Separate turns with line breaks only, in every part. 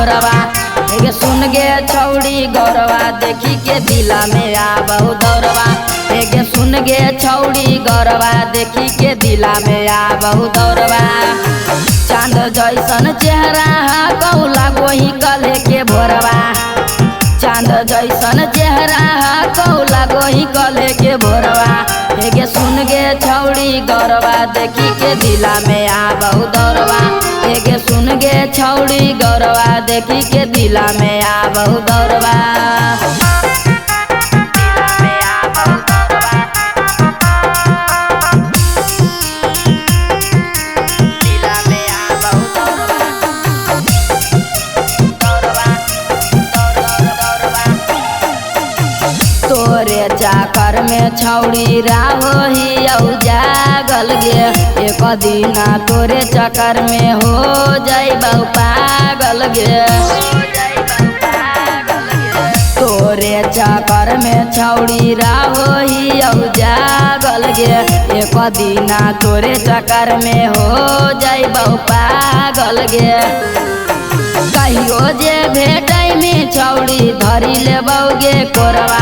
दौड़वा हे सुन गे छौड़ी गौरवा देखी के दिला में आबहु दौड़वा हे सुन गे छौड़ी गौरवा देखी के दिला में आबहु दौड़वा। चांद जैसन चेहरा कहू लागो ही कले के भोरवा चांद जैसन चेहरा कहू लागो ही कले के भोरवा हे सुन गे छौड़ी गौरवा देखी के दिला में आबहु दौड़वा हे सुन गे छौड़ी गौरवा देखी के दिला में आबहु दौड़वा। तोरे चाकर में छौड़ी राहो ही जागल गे एक दिना तोरे चक्कर में हो जाइबहु पागल गे तोरे चक्कर में छौड़ी राहो ही जागल गे एक दिना तोरे चक्कर में हो जाइबहु पागल गे। कहियो जे भेटै में छौड़ी धरी लेबौगे कोरवा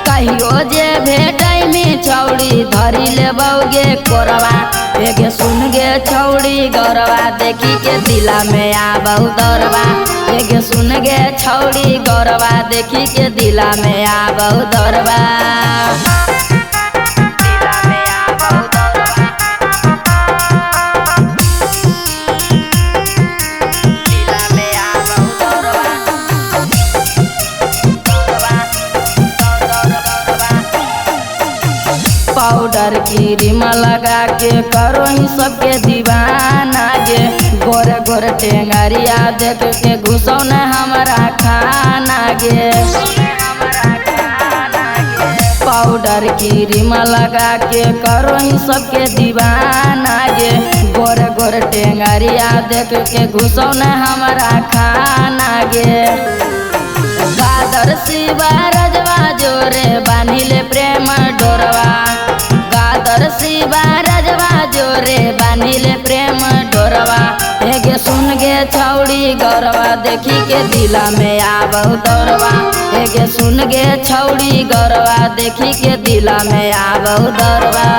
कहियो जे भेटै में छौड़ी धरी लेबौगे कोरवा हे सुन गे छौड़ी गौरवा देखी के दिला में आबहु दौड़वा हे सुन गे छौड़ी गौरवा देखी के दिला में आबहु दौड़वा। पाउडर की क्रीम लगा के करो ही सबके दीवाना गे गोरे गोरे टेंगरिया देख के घुसौ न हमारा खाना गे पाउडर की क्रीम लगा के करो ही सबके दीवाना गे गोरे गोरे टेंगरिया देख के घुसौ न हमारा खाना गे। गादर शिवा रजवा जोरे बांधिले प्रेम डोरवा गादर शिवा रजवा जोरे बांधिले प्रेम डोरवा हे सुन गे छौड़ी गौरवा देखी के दिला में आबहु दौड़वा हे सुन गे छौड़ी गौरवा देखी के दिला में आबहु दौड़वा।